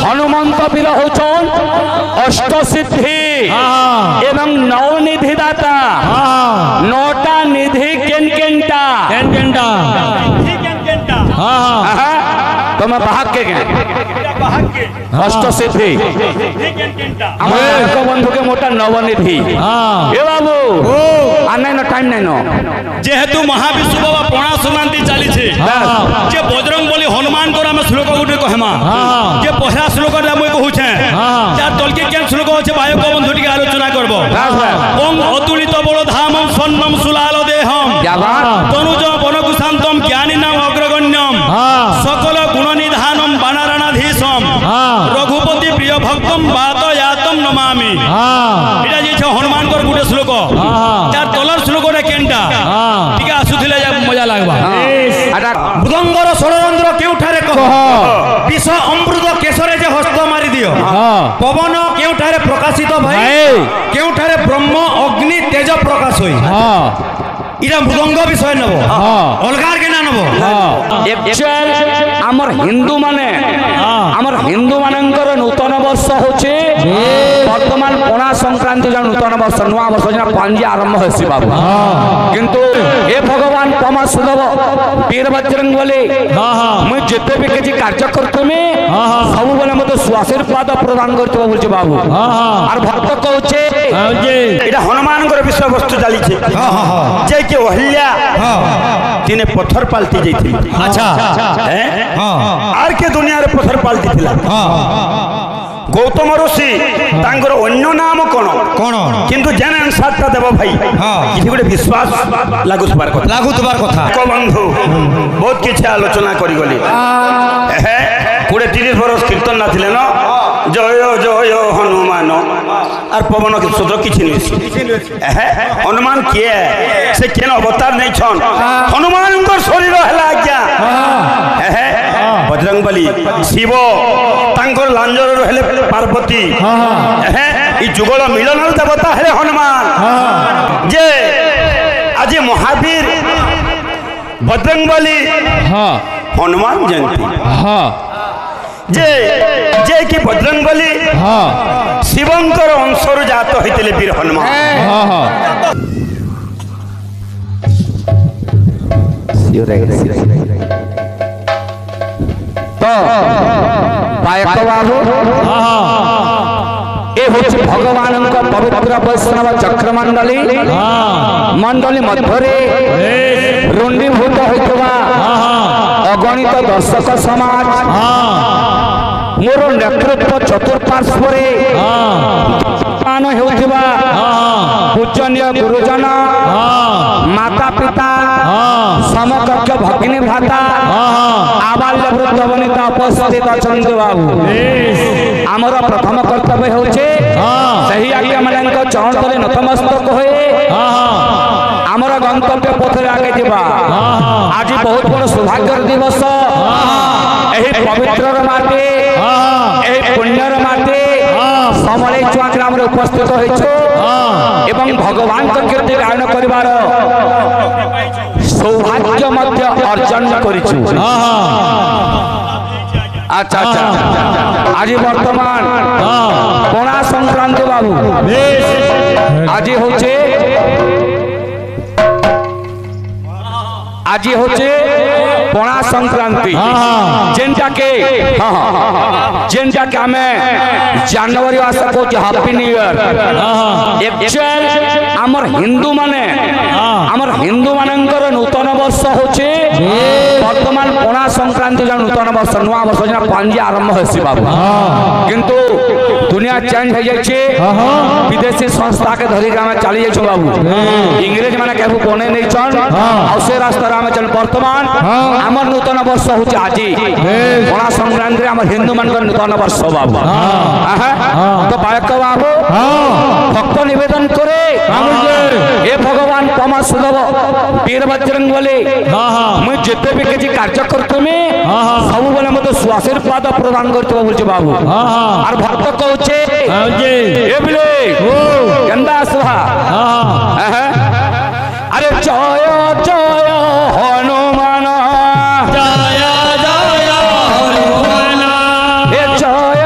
हनुमंत वीर होचन अष्टसिद्धि एवं नवनिधि दाता नौटा निधि केनकेनटा तुम्हें भाग के अष्टसिद्धि बंधु के मोटा नवनिधि बाबू आना टाइम नहीं जेहेतु महाविष्णु बाबा पणा सुनाती चली जे बजरंग बली हनुमान को आम श्लोक गोटे कहमा जे पहला श्लोक मुझे कहूचे यार तलके केन श्लोक अच्छे भाई बंधु टी आलोचना करब ओम अतुलित बड़ धामम स्वर्णम सुलाल देहम तनुज वनकुशांतम ज्ञानी नाम अग्रगण्यम सकल गुण निधानम बानाराणाधीशम रघुपति प्रिय भक्तम वातयातम नमामि एटा जे हनुमान को गोटे श्लोक यार तलर श्लोक केनटा ठीक आसुथिले मजा लागबा मृदंगर षड़यंत्र केउठारे कह विष अमृत केशरे जे हस्त मारी दियो पवन केउठारे प्रकाशित भाई केउठारे ब्रह्म अग्नि तेज प्रकाश होई इरा मृदंग विषय नबो अलगार के ना नबो एक्चुअल हमर हिंदू माने हमर हिंदू मानकर नूतन वर्ष होचे वर्तमान पणा संक्रांति जन नूतन वर्ष नुआ वर्ष जन पंजी आरंभ हेसी बाबू किंतु हे भगवान पमा सुदव वीर बजरंग बली मु जेते भी किछि कार्य करतमे सब बेले मते स्वाशीर्वाद प्रदान करतो बोलचे बाबू आर भक्त कहूचे एटा हनुमान कर विषय वस्तु चली छे जे के ओहल्या तिने पत्थर पालती जाइथि अच्छा आर के दुनिया रे पत्थर पालती थिला गौतम ऋषि तांगर अन्य नाम कोन कोन किंतु जन अनुसार देव भाई किछि गोटे विश्वास लागुतबार कथा को बंधु बहुत किछि आलोचना करी गली कोड़े 30 बरस कीर्तन ना थिले न जय जय हनुमान और पवन के सूत्र किछि नै हनुमान किए से केन अवतार नहीं छन हनुमान को शरीर हला आज्ञा बजरंग बली शिव तांकर लांजर रहले पार्वती ई जुगल मिलन देवता है हनुमान जे आज महावीर बजरंग बली हनुमान जयंती जे जे कि बजरंग बली शिवंकर अंशर जात होइतिले वीर हनुमान तो पायक बाबू ए होछि भगवान का पवित्र वैष्णव चक्र मंडली मंडली मध्यरे रुंडीभूत होइतबा अगणित दर्शक समाज मोर नेतृत्व चतुर्पार्श्वरे मान हेउथिबा पूजनीय गुरुजन माता पिता समकक्ष भगिनी भ्राता आबाल्य वृद्ध वनिता उपस्थित अछंत बाबू आमर प्रथम कर्तव्य होचे सही आज्ञा मानक चरण तले नतमस्तक होए आमर गंतव्य पथरे आगे जीवा आज बहुत बड़ सौभाग्य दिवस एही पवित्र माटी एही पुण्यर माटी समले चुआ ग्राम रे उपस्थित होइछो एवं भगवान के कीर्ति गायन करिवार सौभाग्य मध्य अर्जन करिछु अच्छा अच्छा आज वर्तमान पणा संक्रांति बाबू आज होचे आज होचे पणा संक्रांति जेनटा के हमें जनवरी आशा को हैप्पी न्यू ईयर एक्चुअल हमर हिंदू मानकर नूतन वर्ष होचे वर्तमान पणा संक्रांति जन नूतन वर्ष नुआ वर्ष जन पंजी आरंभ हेसी बाबू किंतु दुनिया चेंज हो जाइछे विदेशी संस्था के धरी आम चली जाइछो बाबू इंग्रेज माने केहू बने नहीं छन आ से रास्ता आम चल वर्तमान हमर नूतन वर्ष होचे आज पणा संक्रांति हमर हिंदू मानकर नूतन वर्ष बाबू तो बायक बाबू भक्त निवेदन करे हे भगवान पमा सुदव वीर बजरंग बली मु जेते भी किछि कार्य करतमे सब बेले मते स्वाशीर्वाद प्रदान करतो बोलचे बाबू आर भक्त कहूचे ए बिले गंदा सुहा अरे जय जय हनुमान जय जय हनुमान ए जय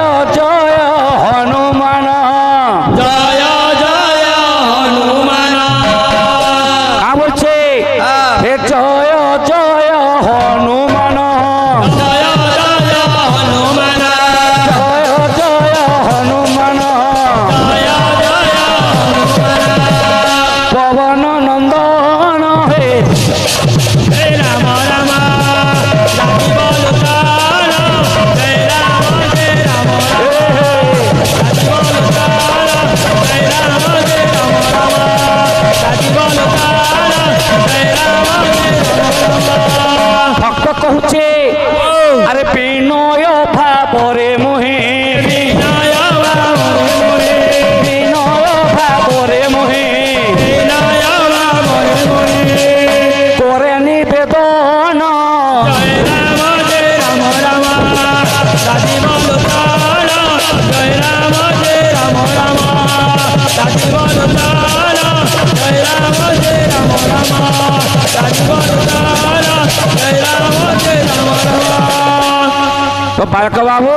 बालक बाबू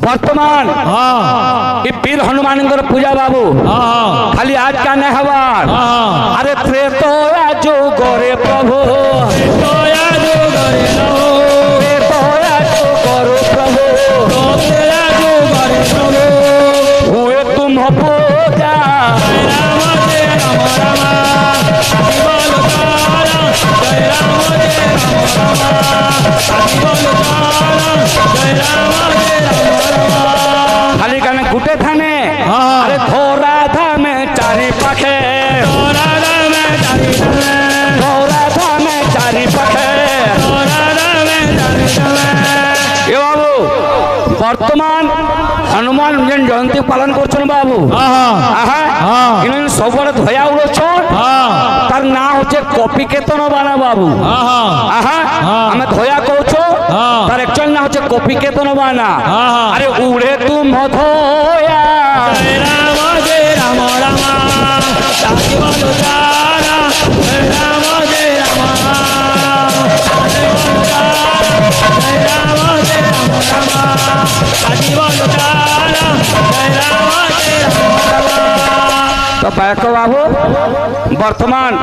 वर्तमान ये वीर हनुमान पूजा बाबू खाली आज का नहीं हवार अरे त्रेतया जो गोरे प्रभु त्रेतया जो गोरे प्रभु हुए तुम पूजा खाली गाने गुटे थाने अरे थोड़ा था में चारी पखे थोड़ा था में चारी पखे ये बाबू वर्तमान हनुमान जयंती पालन कर बाबू इन सब धया उड़छन तार ना होचे कॉपी केतन बाना बाबू हमें धया कहछो तार एक्चुअल ना होचे कॉपी केतन बाना अरे उड़े तुम धया जय राम राम ताकि बोलो तारा जय राम तो बैक बाबू वर्तमान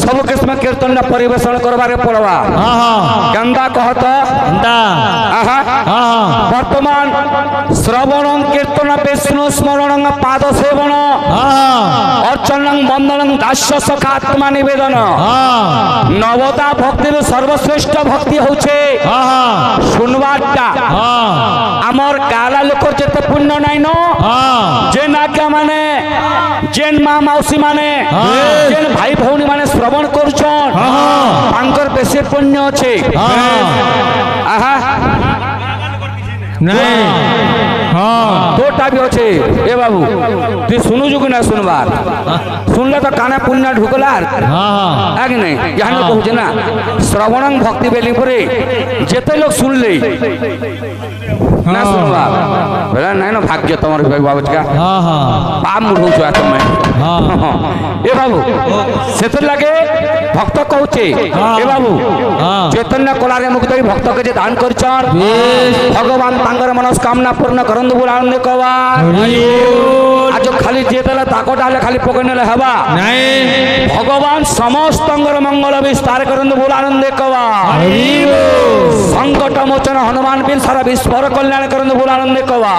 सब किस्म कीर्तन परिवेशन करबारे पड़वा गंदा कहत वर्तमान श्रवण कीर्तन विष्णु स्मरण पाद सेवन अर्चन बंदन दास्य सखात्मा निवेदन नवदा भक्ति सर्वश्रेष्ठ भक्ति होचे सुनवाटा आमर गाला लोक जेते पुण्य नाइन जे नाक्या माने जेन माँ मौसी माने जेन भाई भौनी माने श्रवण करुछन तांकर बेसी पुण्य अछि नहीं तोटा भी अच्छे ए बाबू तु सुनु जुग ना सुनबार सुनले तो काने पुण्य ढुकलार है कि नहीं यहाँ कहूँ ना श्रवण भक्ति बेली परे जेते लोग सुन ले ना सुनबा बोला नहीं ना भाग्य तुम्हारे भाई बाबू का पाप मुढ़ू छुआ तुम्हें ए बाबू सेतर लगे भक्त कहूचे ए बाबू चैतन्य कलारे मुक्त भक्त के जे दान करछन भगवान तांगर मनस्कामना पूर्ण करन बोल आनंद कवा आज खाली जे देला ताको डाले खाली पकड़ने हवा नहीं भगवान समस्त अंगर मंगल विस्तार करन बोल आनंद कवा संकट मोचन हनुमान बिन सारा विश्व कल्याण करन बोल आनंद कवा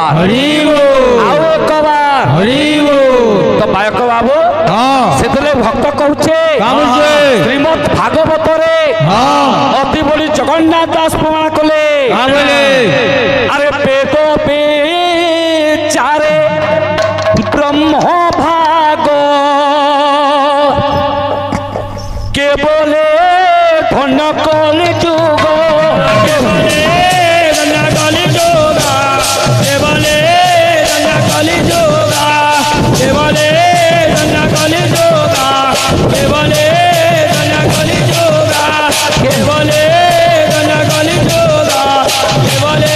आओ कवा तो बायक बाबू सेतले भक्त कहूचे श्रीमद् भागवत रे अति बड़ी जगन्नाथ दास प्रमाण कले अरे पेटो पे चारे ब्रह्म भाग के बोले धन कलि जुग के बोले धन कलि जुग के बोले धन कलि जुग के बोले धन कलि जुग के बोले धन कलि जुग के बोले धन कलि जुग के बोले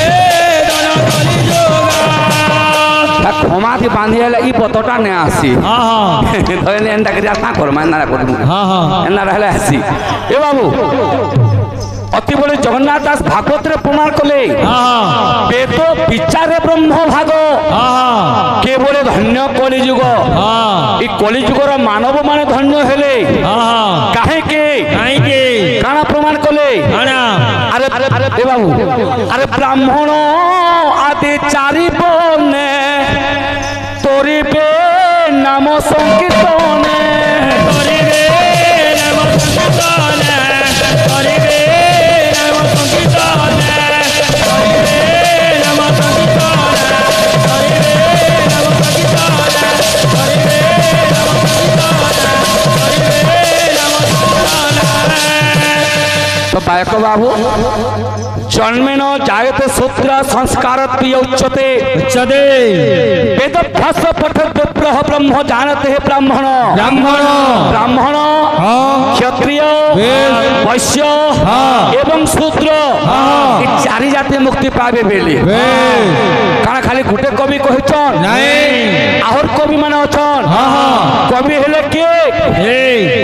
क्षमा थी बांधी ई पतटा ने आसी धरले एंदा करिया का कर मानना कर एना रहले आसी ए बाबू अति बड़े जगन्नाथ दास भागवत रे प्रमाण कले वेद विचारे ब्रह्म भाग के बोले धन्य कलि जुग ई कलि जुगर मानव माने धन्य हेले काहे के काना प्रमाण कले अरे अरे ए बाबू अरे ब्राह्मण आदि चारि बने तोरी पे नाम संकीर्तने तोरी पे नाम संकीर्तने तोरी पे नाम संकीर्तने तोरी पे नाम संकीर्तने तोरी पे नाम संकीर्तने तोरी पे नाम संकीर्तने तोरी पे नाम संकीर्तने तो बायक बाबू जन्मेन जायते सूत्र संस्कार उच्यते वेदभ्यास पठत ब्रह्म जानते हैं ब्राह्मण ब्राह्मण ब्राह्मण क्षत्रिय वैश्य एवं शूद्र चारि जाति मुक्ति पावे बेली कारण खाली गुटे कवि कहछन नहीं और कवि माने अछन कवि हेले के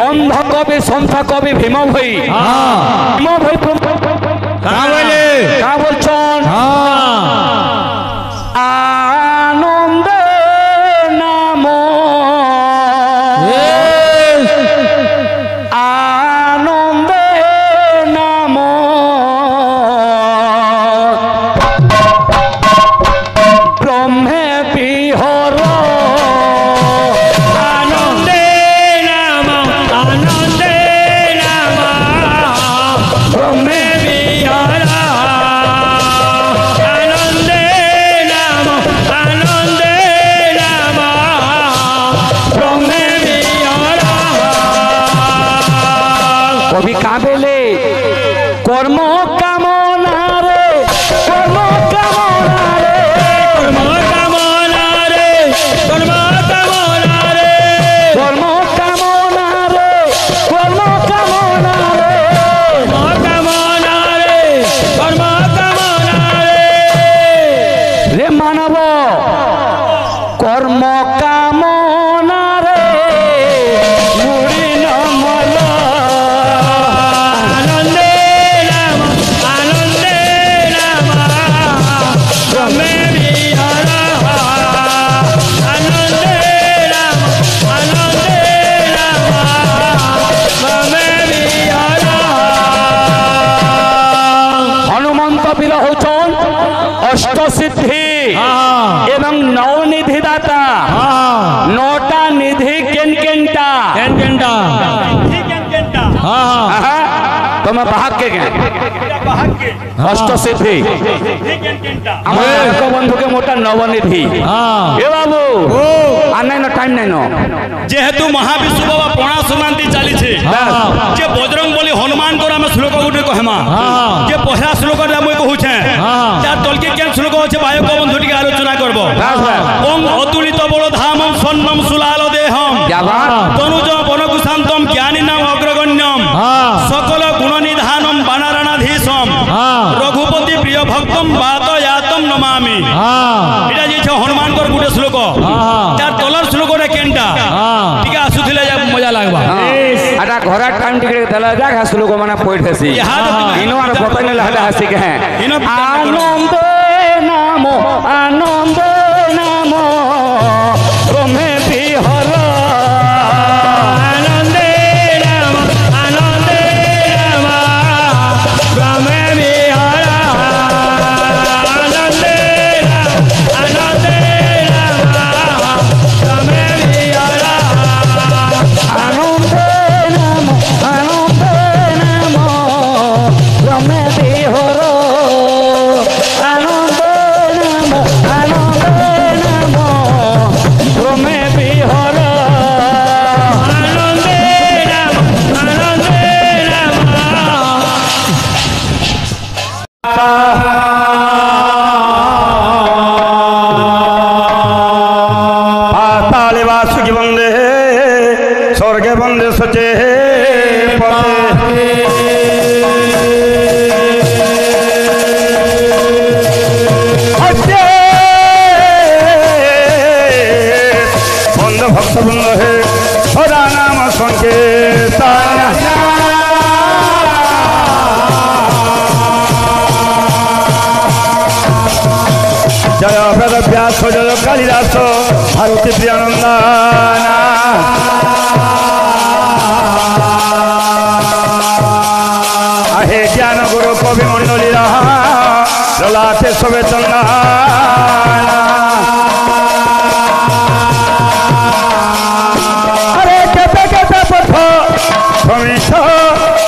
अंध कवि संथ कवि भीम भाई का बोलछन आनंदे नाम आनंदे नाम ब्रह्मे बिहर कवि काबेले कर्म कामना रे कर्म कामना रे कर्म कामना रे कर्म कामना रे कर्म कामना रे कर्म कामना रे कर्म कामना रे कर्म कामना रे मानव कर्म कामना रे मुड़ी नमल अष्ट सिद्धि एवं नौ निधि दाता नौटा निधि केनकेनटा तुम भाग्य के अष्ट सिद्धि बंधु के मोटा नवनिधि ए बाबू आनाई न टाइम नहीं न जेहेतु महाविष्णु बाबा पणा संक्रांति चली जे बजरंग बली हनुमान को आम श्लोक गोटे कहमा जे पहला श्लोक मुझे कहूचे तार तलके केन श्लोक अच्छे बायक बंधु टी आलोचना करब ओम अतुलित बल धामम स्वर्णम सुलाल देहम तनुज वनकुशांतम ज्ञानी नाम अग्रगण्यम सकल गुण निधानम बानाराणाधीशम रघुपति प्रिय भक्तम वातयातम नमामि एटा जे हनुमान को गोटे श्लोक तार तलर श्लोक रे केनटा टिके आसुथिले मजा लागबा आटा घरा टाइम टिके देला जा घास लोग माने पोइट हसी इनो आर पता नहीं लहला हसी के हैं आनंद नाम आनंद नाम ब्रह्मे बिहर आनंद नाम आनंद नाम ब्रह्मे बिहर आनंद नाम आनंद नाम ब्रह्मे बिहर आनंद पाताले वासुकी वंदे स्वर्गे वंदे सचे बंद भक्त बंद हे सदा नाम संकेतन जय वेद व्यास जय कालिदास भारती प्रियानंदना आहे ज्ञान गुरु कवि मंडली ललाटे सबे चंदा अरे केते केते पथ समीठ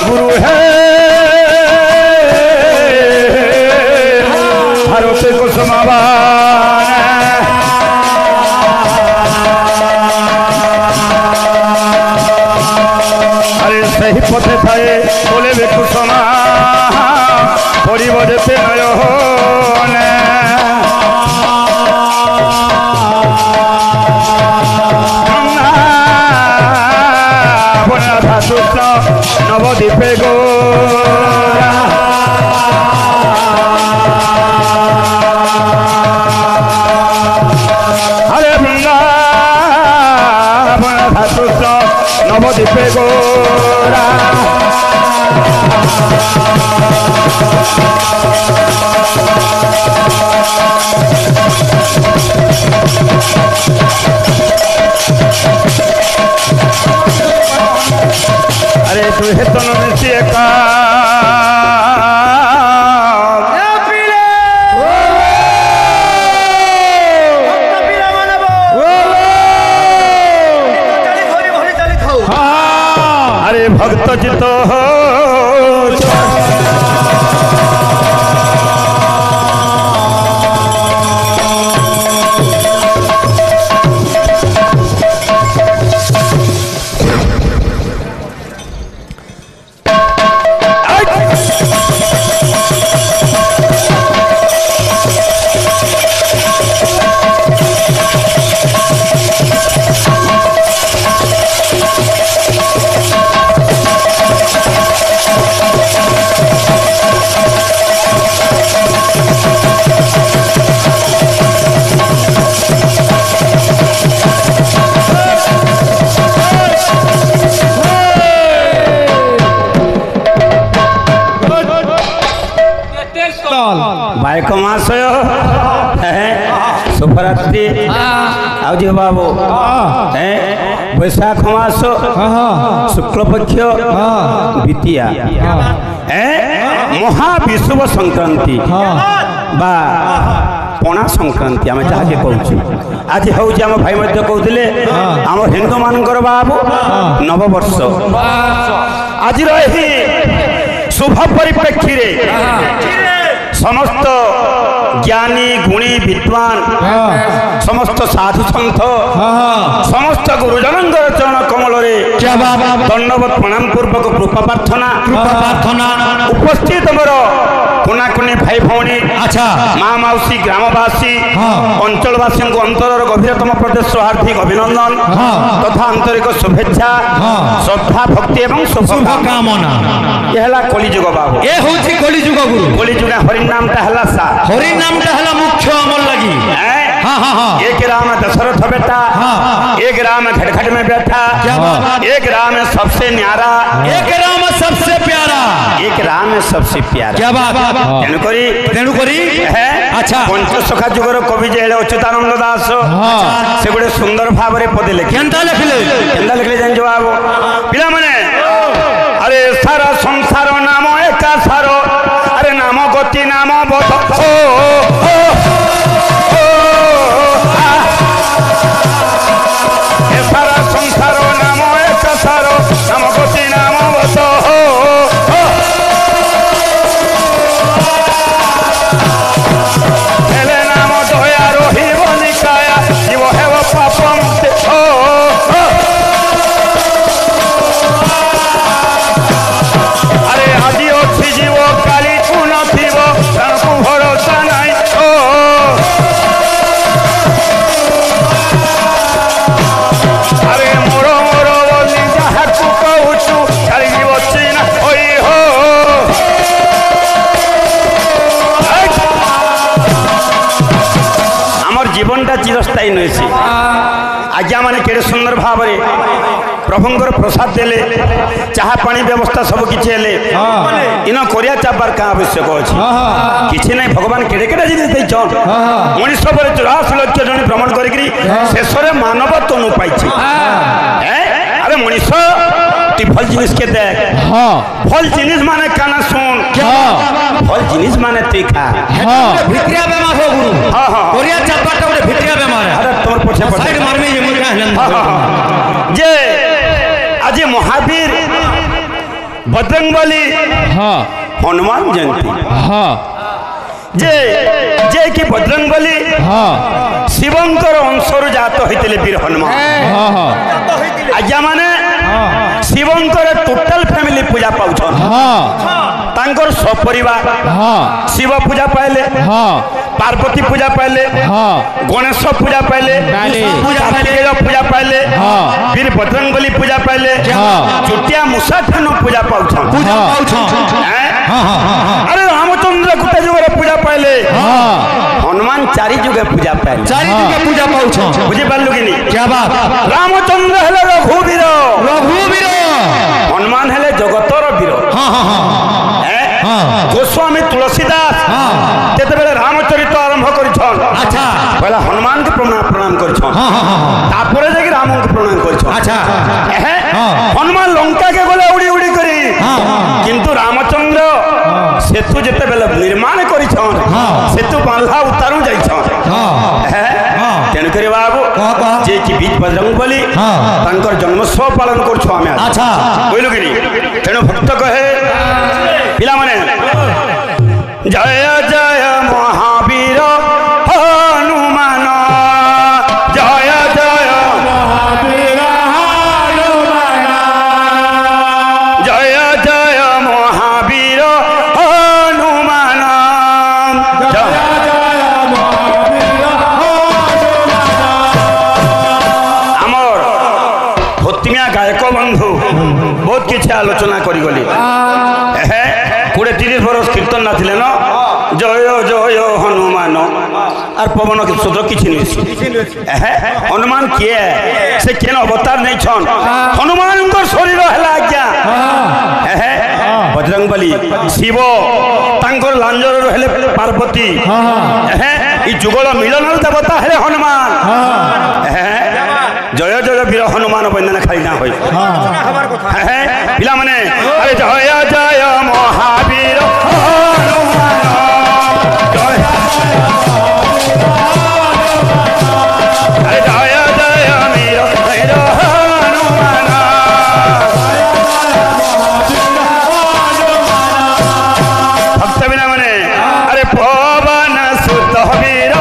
गुरु है भारती को समावान अरे सही पथे थाए बोले वे कुसुमा परिबदेते नयन राधाकृष्ण नवद्वीपे गोरा हरे वृंदावन राधाकृष्ण नवद्वीपे गोरा अरे तुहे तो नसी का अरे भक्त जित हो बाइक महाशय शुभरात्रि आज बाबू बैशाख मास शुक्लपक्ष द्वितीया महाविषुव संक्रांति बा पणा संक्रांति आम जहाँके कहूँ आज हूँ आम भाई मध्य कहते आम हिंदू मानकर बाबू नववर्ष आज शुभ परिप्रेक्षी समस्त ज्ञानी गुणी विद्वान समस्त साधु सन्थ समस्त गुरुजन चरण कमल दंडवत प्रणाम पूर्वक कृपा प्रार्थना उपस्थित मोर कोनाकुनी भाई भौणी अच्छा माँ मौसी ग्रामवासी अंचलवासी अंतर गभीरतम प्रदेश हार्दिक अभिनंदन तथा आंतरिक शुभेच्छा श्रद्धा भक्ति एवं शुभकामना यह कलिजुग बाबू ए होची कलिजुग गुरु कलिजुग हरिनाम टा सा हरिनाम टा मुख्य अमल लगी एक राम दशरथ बेटा एक राम घटघट में बैठा एक राम सबसे न्यारा एक राम सबसे प्यारा एक राम सबसे प्यारा क्या बात तेणुकरी अच्छा पंचसखा जुगर कवि जे अच्युतानंद दास से गोटे सुंदर भाव में पदे लिखले जान बाबू पिला माने अरे सारा संसार नाम एका सारो अरे नाम गति नाम बध सारा संसार नाम एक सारो नाम गति नाम बध हेले नाम दया रहिब निकाया जीव हेब पाप मुक्ति अरे आज अच्छी जीव काली तू नथिब ताकू भरोसा नाई अरे मोर मोर बोली जहाँ कहूँ काली जीव चिन्ह होई हो आमर जीवनटा चिरस्थायी नुहे आज्ञा माने केड़े सुंदर भाव प्रभुंर प्रसाद देले चाहा पानी व्यवस्था सब किसी इन करिया चापार क्या आवश्यक अच्छे किसी ना भगवान केड़े केड़े जिनिस देछन मनीष पर 84 लाख जन भ्रमण करी शेष में मानवत्व नु पाई अरे मनीष तु भल जिनिस के देख भल जिनिस माने काना सुन भल जिनिस माने तु खा भित्रिया बेमार हो गुरु करिया चापाटा गोटे भित्रिया बेमार है अरे तोर पछे साइड मारमे ये मुझे जे आज महावीर बजरंगबली हनुमान जयंती जे जे कि बजरंगबली शिवंकर अंशर जात होते वीर हनुमान आज्ञा माने शिवंकर टोटल फैमिली पूजा पाउछन तांकर सपरिवार शिव पूजा पाइले पार्वती पूजा पाइले गणेश पूजा पाइले पूजा पाइले वीर बजरंगबली पूजा पाइले चुटिया मूषा ठान पूजा पाउछन अरे रामचंद्र गुटे जुगे पूजा पाइले हनुमान चारि जुगे पूजा पाइले चारि जुगे पूजा पाउछन बुझी पारलु कि नहीं क्या बात रामचंद्र हेले रघुवीर रघुवीर हनुमान हेले जगतर वीर घोष गोस्वामी तुलसीदास जेतेबेले रामचरित आरंभ करिछन अच्छा पहला हनुमान के प्रणाम करिछन तापरे जे राम के प्रणाम करिछन अच्छा हनुमान लंका के गले उड़ी उड़ी करी किंतु रामचंद्र सेतु जेतेबेले निर्माण करिछन सेतु बांधा उतारू जाइछन तेणु करी बाबू जे कि बीज बजरंग बली तांकर जन्मोत्सव पालन करछो आमे अच्छा बोलु कि तेणु भक्त कहे पिला माने जय जय महावीर हनुमान जय जय महावीर हनुमान जय जय महावीर हनुमान जय जय महावीर आमर भक्तिमिया गायक बंधु बहुत किसी आलोचना करी गली 20-30 बरस कीर्तन ना थिले न जय जय हनुमान और पवन सूत्र किसी नहीं हनुमान किए से केन अवतार नहीं छन हनुमान शरीर है आज्ञा बजरंगबली शिव तांकर लांजर हेले पार्वती ई जुगल मिलन देवता हेले हनुमान जय जय वीर हनुमान बंदना खाली ना होई पिला माने अरे जय जय महावीर हनुमान अरे जय जय वीर हनुमान भक्त बिना माने अरे पवन सुत वीर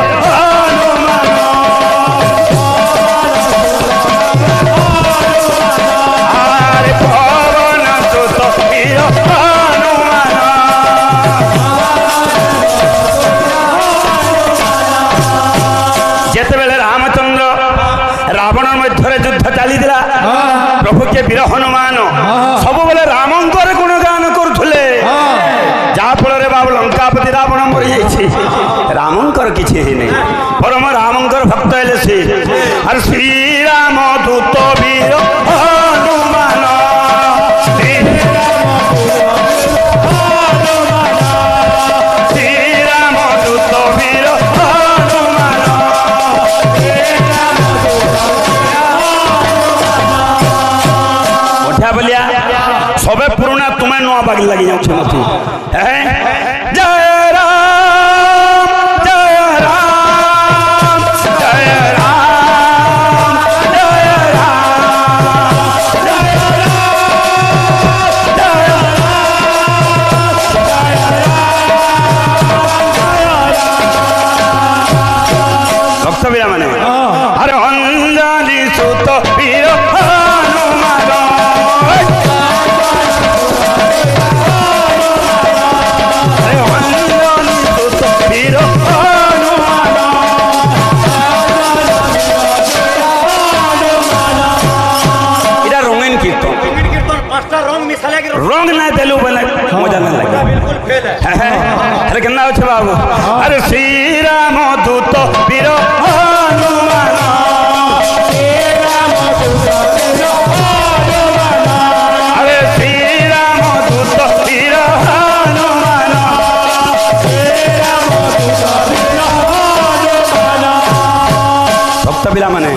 प्रभु के वीर हनुमान सब बेले रामंकर गुणगान करुले जहाँफल बाबू लंकापति रावण मरी जाइए रामंकर किसी नहीं परम रामंकर भक्त हेले से अरे श्रीराम दूत वीर हनुमान श्रीराम दूत वीर हनुमान बोलिया सबे पुराना तुम्हें नुआ बाग लगी जाऊँ जय राम जय राम जय राम जय राम जय राम भक्त वीर माने अरे अंजनी सुत वीर हनुमान रंग ना देलू बोले मजा ना लगे बिल्कुल फेल है अरे केना हो बाबू अरे श्री राम दूत वीर हनुमान अरे श्री राम दूत वीर हनुमान भक्त बिला माने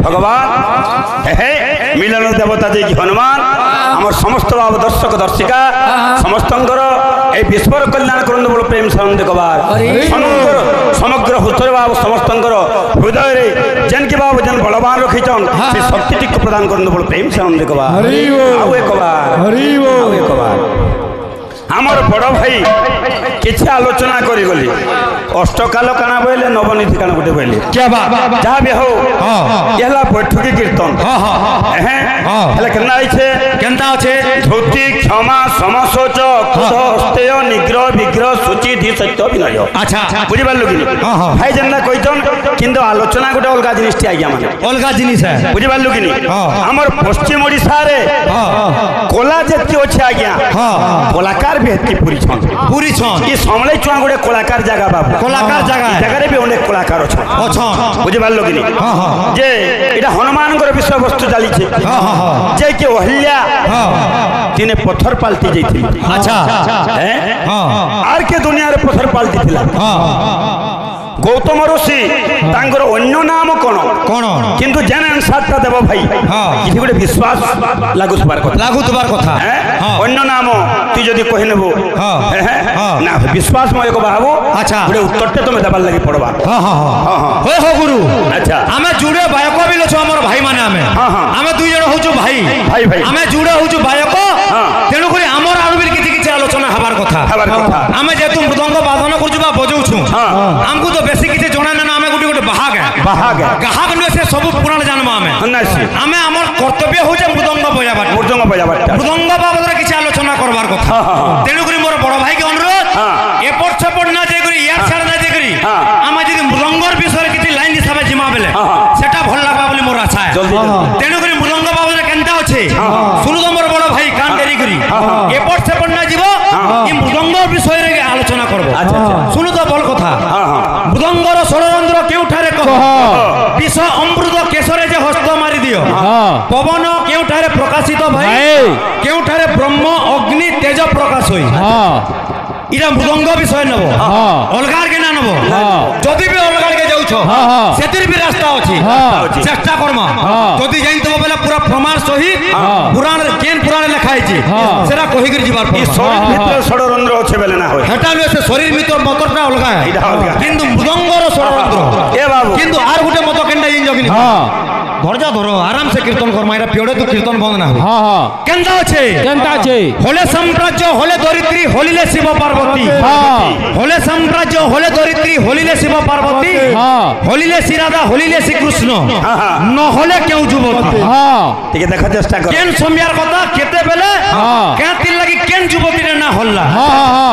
भगवान मिलन देवता जी हनुमान আমার সমস্ত ভাব দর্শক দর্শিকা সমস্তঙ্কর এই বিশ্বর কল্যাণ করুন বলে প্রেম সানন্দে কবার সমগ্র সমগ্র হুতর ভাব সমস্তঙ্কর হৃদয়ে যেনকি ভাব যেন বলবান রখিছন সে শক্তিটিকে প্রদান করুন বলে প্রেম সানন্দে কবার আউ একবার আউ একবার আমার বড় ভাই কিছু আলোচনা করি গলি অষ্টকাল কানা বইলে নবনীতি কানা গোটে বইলে যা বি হো এলা বৈঠকি কীর্তন হ্যাঁ হেলে কেনা আছে কেনতা আছে ধুতি ক্ষমা সমসোচ ক্রোধ স্তেয় নিগ্রহ বিগ্রহ সূচি ধি সত্য বিনয় আচ্ছা বুঝি পারলু কি ভাই যেন কইছন কিন্তু আলোচনা গোটে অলগা জিনিসটি আজ্ঞা মানে অলগা জিনিস বুঝি পারলু কি আমার পশ্চিম ওড়িশারে কোলা যেতি আছে আজ্ঞা কলাকার ব্যক্তি পুরিছন এই সমলাই চুয়া গোটে কলাকার জায়গা বাবু কলাকার জায়গা জায়গায় বি অনেক কলাকার অছন বুঝি পারলো কি যে এটা হনুমানଙ୍କର বিষয়বস্তু চালিছে যে কি অহিল্যা তিনে পথর পাল্টি যাইছিল আচ্ছা আর কে দুনিয়ার পথর পাল্টি ଥିଲା গৌতম ঋষি তাঙ্কর অন্য নাম কোন কোন কিন্তু যেন আনসারটা দেব ভাই কিছু গোটে বিশ্বাস লাগুতবার কথা অন্য নাম তুই যদি কহি নেব না বিশ্বাসময় বাবু আচ্ছা গোটে উত্তরটা তুমি দেবার লাগি পড়বা হো হো গুরু আচ্ছা আমি জুড়ে বায়ক বিল অছু আমার ভাই মানে আমি দুই জন হউছু ভাই ভাই ভাই আমি জুড়ে হউছু বায়ক তেণু করে আমার আরবির কিছু কিছু আলোচনা হবার কথা আমি যেহেতু মৃদঙ্গ বাদন করছু বা বজাউছু আমকু তো বেশি কিছু জনা না আমি গোটে গোটে বাহাগ গাহাগ নয় সে সব পুরাণ জানবো আমি আমার কর্তব্য হচ্ছে মৃদঙ্গ বজাবার মৃদঙ্গ বাবদরে কিছু আলোচনা করবার কথা তেণু করে মোর বড় ভাইকে অনুরোধ এপট সেপট না যাই করি ইয়ার ছাড় না যাই করি আমার যদি মৃদঙ্গর বিষয়ে কিছু লাইন হিসাবে জিমা বেলে সেটা ভাল লাগবা বলে মোর আশা তেণু করে মৃদঙ্গ বাবদরে কেনতা আছে শুনু তো মোর বড় ভাই কান দেরি করি এপট সেপট না যাব এই মৃদঙ্গর বিষয়ে আলোচনা করব শুনু তো বল কথা মৃদঙ্গর ষড়যন্ত্র কেউঠারে কহ বিষ অমৃত কেশরে যে হস্ত মারি দিও পবন কেউঠারে প্রকাশিত ভাই কেউঠারে ব্রহ্ম অগ্নি তেজ প্রকাশ হই এটা মৃদঙ্গ বিষয় নেব অলগার কে না নেব যদি বি অলগার কে যাউছ সেতির বি রাস্তা আছে চেষ্টা করমা যদি জানিতব বলে পুরা প্রমাণ সহিত পুরাণের জ্ঞান পুরাণে লেখা আছে সেটা কহি করে যাবার এই শরীর ভিতরে ষড়যন্ত্র আছে বলে না হয় সেটা লয় সে শরীর ভিতর মতটা অলগা কিন্তু মৃদঙ্গর ষড়যন্ত্র এ বাবু কিন্তু আর গোটে মত কেনটা ইন জগিনি ধৈর্য ধরো আরাম সে কীর্তন করমা এটা পিওড়ে তো কীর্তন বন্ধ না হয় কেনটা আছে হলে সাম্রাজ্য হলে দরিদ্রী হলিলে শিব পার্বতী হলে সাম্রাজ্য হলে দরিদ্রী হলিলে শিব পার্বতী হলিলে শ্রীরাধা হলিলে শ্রীকৃষ্ণ নহলে কেউ যুবতী ঠিক দেখা চেষ্টা কর কেন সময়ার কথা কেতে বেলে কেতির লাগি কেন যুবতী না হল্লা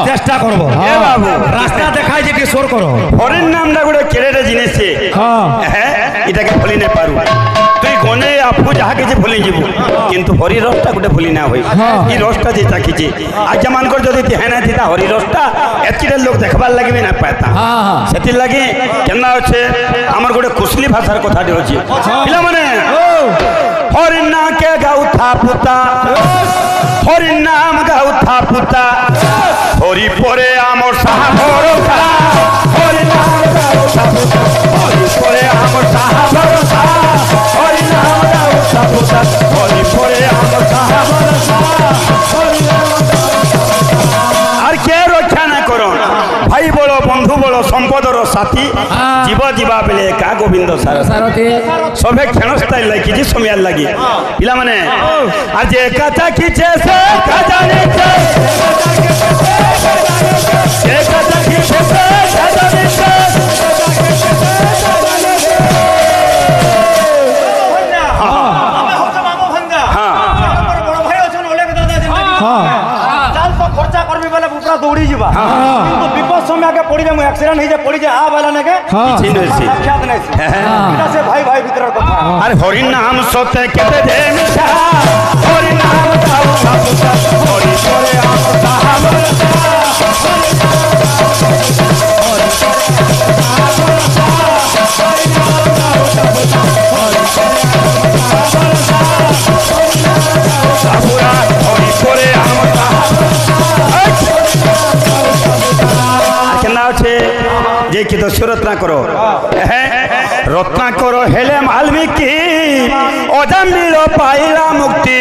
চেষ্টা করব এ বাবু রাস্তা দেখাই যে কিশোর করো হরির নামটা গোটে কেড়ে জিনিস এটাকে ভুলি না পারু তুই গনে আপু যাহা কিছু ভুলি যাব কিন্তু হরি রসটা গোটে ভুলি না হই এই রসটা যে চাখিছে আজ মানকর যদি হেনা থিতা হরি রসটা এতকিটা লোক দেখবার লাগবে না পাতা সেতির লাগি কেনা আছে আমার গোটে কুশলী ভাষার কথাটি আছে পিলা মানে হরি না কে গাউ থা পুতা হরি নাম গাউ থা পুতা হরি পরে আমার সাহা ভরসা হরি নাম গাউ থা পুতা হরি পরে আমার সাহা ভরসা হরি নাম গাউ থা পুতা হরি পরে আমার সাহা ভরসা হরি নাম আর কে রক্ষা না করন ভাই বড় বন্ধু বড় সম্পদর সাথী জীব যা বেলে একা গোবিন্দ সারথী সবে ক্ষণস্থায়ী লাগিছে সময়ার লাগি পিলা মানে আর যে কথা খিছে সে কথা জানিছে সে কথা খিছে সে কথা জানিছে দৌড়ি যা কিন্তু বিপদ সময় আগে পড়ি মু অ্যাক্সিডেন্ট হয়ে পড়ি যা বেলা নাকি সাক্ষাৎ নাই এটা সে ভাই ভাই ভিতরের কথা আর হরি নাম সতে কেতে দে মিঠা হরি নাম গাও সাপুতা হরি করে আম সাহাবর হরি করে আম যে কি দস্যু রত্নাকর রত্নাকর হেলে মালবিকি অজামিল পাইলা মুক্তি